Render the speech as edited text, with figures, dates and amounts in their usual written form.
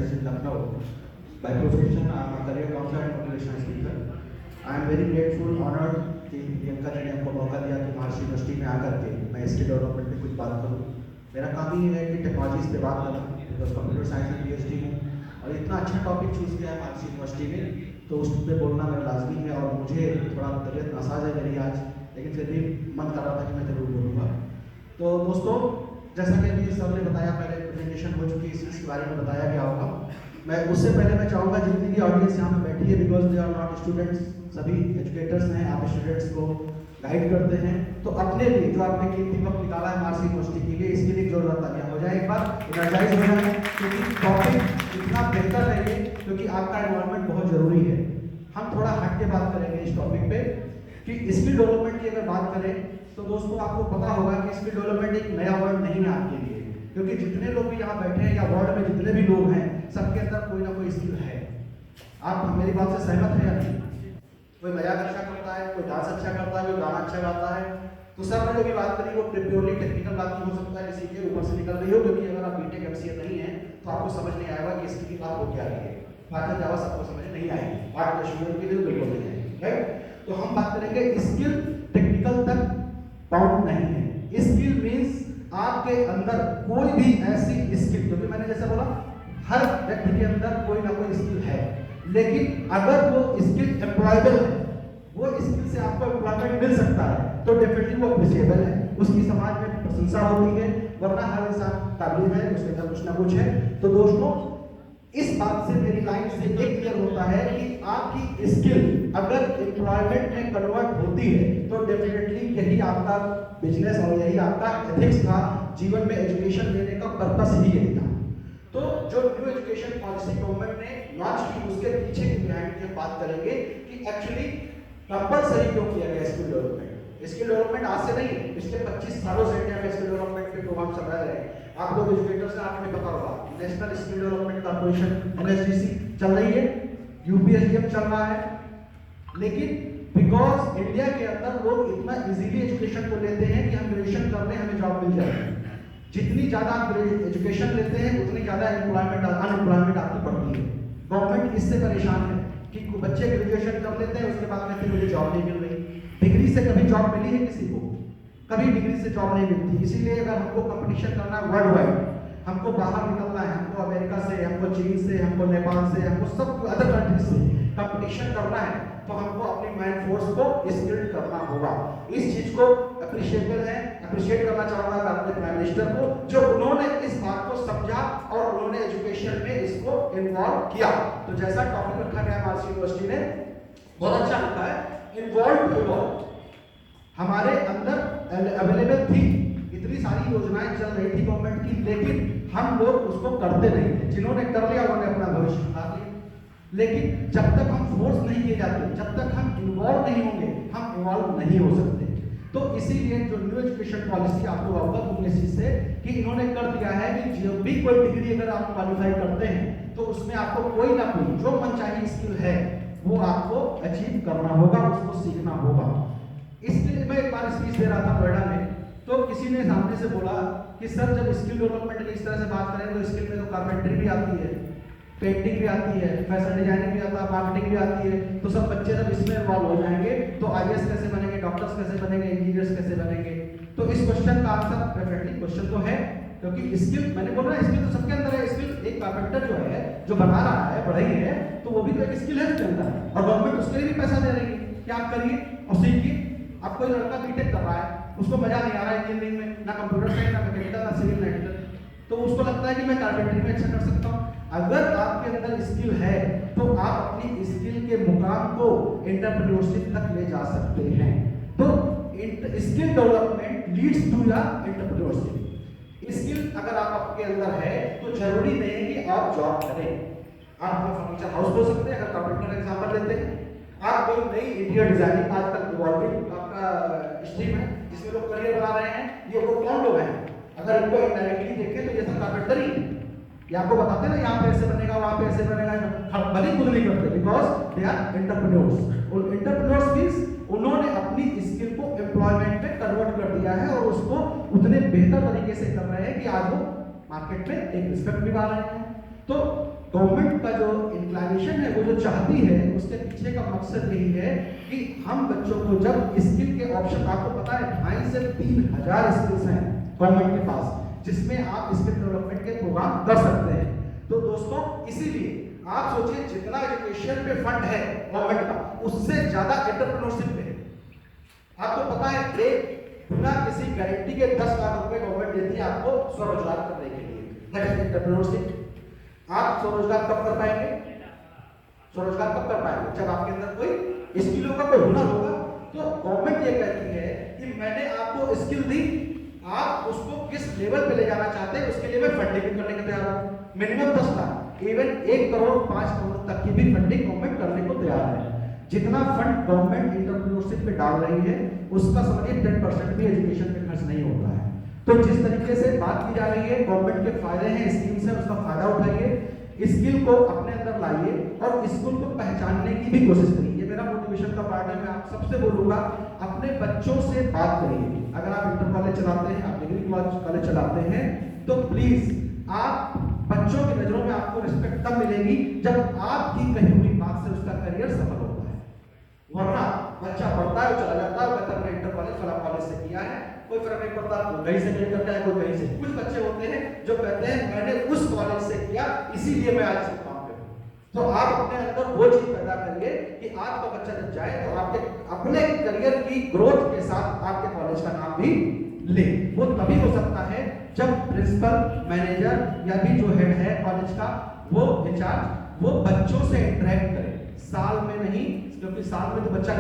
Studies in Lucknow. By profession, I am a career counselor and motivational speaker. I am very grateful, honored कि प्रियंका जी ने हमको मौका दिया कि महर्षि यूनिवर्सिटी में आकर के मैं स्किल डेवलपमेंट पे कुछ बात करूँ। मेरा काम ही है कि टेक्नोलॉजीज पे बात करना, बिकॉज कंप्यूटर साइंस में PhD हूँ और इतना अच्छा टॉपिक चूज किया है महर्षि यूनिवर्सिटी में, तो उस पर बोलना मेरा लाजमी है। और मुझे थोड़ा तबीयत नासाज है मेरी आज, लेकिन फिर भी मन कर रहा था कि मैं जरूर बोलूँगा। तो दोस्तों, जैसा कि अभी सर ने बताया, पहले प्रेजेंटेशन हो चुकी है, इस चीज़ के बारे में बताया गया होगा। मैं उससे पहले मैं चाहूँगा जितनी भी ऑडियंस यहाँ पे बैठी है, because they are not students, सभी एजुकेटर्स हैं, आप स्टूडेंट्स को गाइड करते हैं, तो अपने लिए जो आपने कीमती वक्त निकाला है महर्षि यूनिवर्सिटी के लिए, इसके लिए जोरदार तालियां हो जाए, एक बार एनर्जाइज हो जाए, क्योंकि टॉपिक इतना बेहतर है ये, क्योंकि आपका इन्वॉल्वमेंट बहुत जरूरी है। हम थोड़ा हट के बात करेंगे इस टॉपिक पे कि स्किल डेवलपमेंट की अगर बात करें तो दोस्तों आपको पता होगा कि स्किल डेवलपमेंट एक नया वर्ड नहीं है आपके लिए, क्योंकि जितने लोग भी यहाँ बैठे हैं या वर्ल्ड में जितने भी लोग हैं, सबके अंदर कोई ना कोई स्किल है। आप मेरी बात से सहमत हैं या नहीं? कोई मजाक अच्छा करता है, कोई डांस अच्छा करता है, कोई गाना अच्छा गाता है। तो सर ने जो भी बात करी वो प्योरली टेक्निकल बात नहीं हो सकता है, किसी के ऊपर से निकल रही हो, क्योंकि अगर आप बीटेक MCA नहीं है तो आपको समझ नहीं आएगा कि इसकी बात हो क्या रही है। बातें जावा सबको समझ नहीं आएगी, बात का शुरू के लिए बिल्कुल नहीं आएगी, राइट? तो हम बात करेंगे स्किल टेक्निकल तक बाउंड नहीं है। स्किल मीन्स आपके अंदर कोई भी ऐसी स्किल, क्योंकि मैंने जैसे बोला हर व्यक्ति के अंदर कोई ना कोई स्किल है, लेकिन अगर वो स्किल एम्प्लॉयबल है, वो स्किल से आपको एम्प्लॉयमेंट मिल सकता है, तो डेफिनेटली वो अप्रिशिएबल है, उसकी समाज में प्रशंसा होती है, वरना हर इंसान काबिल है, उसके अंदर कुछ ना कुछ है। तो दोस्तों, इस बात से मेरी लाइन से ये क्लियर होता है कि आपकी स्किल अगर एम्प्लॉयमेंट में कन्वर्ट होती है तो डेफिनेटली यही आपका बिजनेस और यही आपका एथिक्स था, जीवन में एजुकेशन लेने का पर्पस ही यही था। तो जो न्यू एजुकेशन पॉलिसी गवर्नमेंट ने लॉन्च की, उसके पीछे की बिहाइंड की बात करेंगे कि एक्चुअली कंपल्सरी क्यों किया गया स्किल डेवलपमेंट। स्किल डेवलपमेंट आज से नहीं है, पिछले 25 सालों से इंडिया में स्किल डेवलपमेंट के प्रोग्राम चल रहे हैं। आप लोग एजुकेटर्स हैं, आपको पता होगा national skill development corporation NSDC चल रही है, UPSDM चल रहा है, लेकिन बिकॉज इंडिया के अंदर लोग इतना इजीली एजुकेशन को लेते हैं कि हम ग्रेजुएशन कर लें हमें जॉब मिल जाए। जितनी ज्यादा आप एजुकेशन लेते हैं उतनी ज्यादा अनएम्प्लॉयमेंट आपकी बढ़ती है। गवर्नमेंट इससे परेशान है कि बच्चे ग्रेजुएशन कर लेते हैं, उसके बाद कहते हैं मुझे जॉब नहीं मिल रही। डिग्री से कभी जॉब मिली है किसी को? कभी डिग्री से जॉब नहीं मिलती। इसीलिए अगर हमको कंपटीशन करना है वर्ल्ड वाइड, हमको बाहर निकलना है, हमको अमेरिका से, हमको चीन से, हमको नेपाल से, हमको सब अदर कंट्रीज से कंपटीशन करना है, तो हमको अपनी मैन फोर्स को स्किल्ड करना होगा। इस चीज को अप्रिशिएट करना चाहूंगा मैं अपने प्राइम मिनिस्टर को, जो उन्होंने इस बात को समझा और उन्होंने एजुकेशन में इसको इन्वॉल्व किया। तो जैसा टॉपिक रखा गया महर्षि यूनिवर्सिटी ने, बहुत अच्छा लिखा है, इन्वॉल्व टू इवॉल्व। हमारे अंदर अवेलेबल थी, इतनी सारी योजनाएं चल रही थी गवर्नमेंट की, लेकिन हम लोग उसको करते नहीं थे। जिन्होंने कर लिया उन्होंने अपना भविष्य बना लिया, लेकिन जब तक हम फोर्स नहीं किए जाते, जब तक हम इन्वॉल्व नहीं होंगे, हम इन्वॉल्व नहीं हो सकते। तो इसीलिए जो न्यू एजुकेशन पॉलिसी आप लोग अवगत होंगे इस चीज से कि इन्होंने कर दिया है कि जब भी कोई डिग्री अगर आप क्वालिफाई करते हैं तो उसमें आपको कोई ना कोई जो मनचाही स्किल है वो आपको अचीव करना होगा, उसको सीखना होगा। इसके लिए मैं एक बार स्पीच दे रहा था नोएडा में, तो किसी ने सामने से बोला कि सर जब स्किल डेवलपमेंट की इस तरह से बात करें तो स्किल में तो कारपेंटरी भी आती है, पेंटिंग भी आती है, फैशन डिजाइनिंग भी आता है, मार्केटिंग भी आती है, तो सब बच्चे जब इसमें इन्वॉल्व हो जाएंगे तो IAS कैसे बनेंगे, डॉक्टर्स कैसे बनेंगे, इंजीनियर्स कैसे बनेंगे? तो इस क्वेश्चन का आंसर डेफिनेटली क्वेश्चन तो है, क्योंकि स्किल मैंने बोला स्किल तो सबके अंदर है। स्किल एक कारपेंटर जो है, जो बना रहा है, बढ़ाई है, तो वो भी तो एक स्किल है उसके अंदर, और गवर्नमेंट उसके लिए भी पैसा दे रही है कि आप करिए और सीखिए। अब कोई लड़का बीटेक कर रहा है, उसको मजा नहीं आ रहा है इंजीनियरिंग में, ना कंप्यूटर साइंस, ना मैकेनिकल, ना सिविल, ना इलेक्ट्रिकल, तो उसको लगता है कि मैं कारपेंटरी में अच्छा कर सकता हूँ। अगर आपके अंदर स्किल है तो आप अपनी स्किल के मुकाम को एंटरप्रेन्योरशिप तक ले जा सकते हैं। तो स्किल डेवलपमेंट लीड्स टू या एंटरप्रेन्योरशिप। स्किल अगर आप आपके अंदर है तो जरूरी नहीं है कि आप जॉब करें। आप फर्नीचर हाउस हो सकते हैं, अगर कारपेंटर एग्जांपल लेते हैं। आप कोई नई इंटीरियर डिजाइनिंग आजकल इवॉल्विंग आपका स्ट्रीम है जिसमें लोग करियर बना रहे हैं, ये लोग कौन लोग हैं? अगर इनको इनडायरेक्टली देखें तो ये सब कारपेंटर ही है। ये आपको बताते ना यहाँ पे ऐसे बनेगा, वहाँ पे ऐसे बनेगा, भले खुद नहीं करते, बिकॉज दे आर एंटरप्रेन्योर्स। और एंटरप्रेन्योर्स मींस उन्होंने अपनी स्किल को एम्प्लॉयमेंट में कन्वर्ट कर दिया है और उसको उतने बेहतर तरीके से कर रहे हैं कि आज वो मार्केट में एक रिस्पेक्ट भी पा रहे हैं। तो गवर्नमेंट का जो इंक्लाइनेशन है, वो जो चाहती है, उसके पीछे का मकसद यही है कि हम बच्चों को जब स्किल के ऑप्शन, आपको पता है 2,500 से 3,000 स्किल्स हैं गवर्नमेंट के पास, जिसमें आप स्किल डेवलपमेंट के प्रोग्राम कर सकते हैं। तो दोस्तों, इसीलिए आप सोचिए, जितना एजुकेशन पे फंड है गवर्नमेंट का, उससे ज्यादा एंटरप्रेन्योरशिप पे है। आपको पता है, एक बिना किसी गारंटी के 10 लाख रुपए गवर्नमेंट देती है आपको स्वरोजगार करने के लिए। That is entrepreneurship. आप स्वरोजगार कब कर पाएंगे? स्वरोजगार कब कर पाएंगे? जब आपके अंदर कोई स्किल होगा, कोई हुनर होगा। तो गवर्नमेंट ये कहती है कि मैंने आपको स्किल दी, आप उसको किस लेवल पे ले जाना चाहते हैं, उसके लिए मैं फंडिंग करने को तैयार हूं। मिनिमम 10 लाख, इवन 1 करोड़ 5 करोड़ तक की भी फंडिंग गवर्नमेंट करने को तैयार है। जितना फंड गवर्नमेंट एंटरप्रेन्योरशिप पे डाल रही है, उसका समझिए 10% भी एजुकेशन पे खर्च नहीं होता है। तो जिस तरीके से बात की जा रही है, गवर्नमेंट के फायदे हैं, स्कीम्स है, उसका फायदा उठाइए, स्किल को अपने अंदर लाइए और स्किल को पहचानने की भी कोशिश करिए। ये मेरा मोटिवेशन का पार्ट है। मैं आप सबसे बोलूंगा, अपने बच्चों से बात करिए। अगर आप इंटर कॉलेज चलाते हैं, आप डिग्री कॉलेज चलाते हैं, तो प्लीज आप बच्चों की नजरों में आपको रिस्पेक्ट तब मिलेगी जब आपकी कही हुई बात से उसका करियर सफल होता है। वरना बच्चा पढ़ता है, चला जाता है, कहता है इंटर कॉलेज फला कॉलेज से किया है, कोई फर्क नहीं पड़ता, कोई कहीं से नहीं करता है, कोई कहीं से। कुछ बच्चे होते हैं जो कहते हैं मैंने उस कॉलेज से किया, इसीलिए मैं आज इस काम पे हूं। तो आप अपने अंदर वो चीज पैदा करिए कि आपका बच्चा जब जाए तो आपके अपने करियर की ग्रोथ के साथ आपके कॉलेज का नाम भी ले। वो तभी हो सकता है जब प्रिंसिपल, मैनेजर या भी जो हेड है कॉलेज का, वो इंचार्ज, वो बच्चों से इंटरेक्ट करे। साल में नहीं, क्योंकि साल में तो बच्चा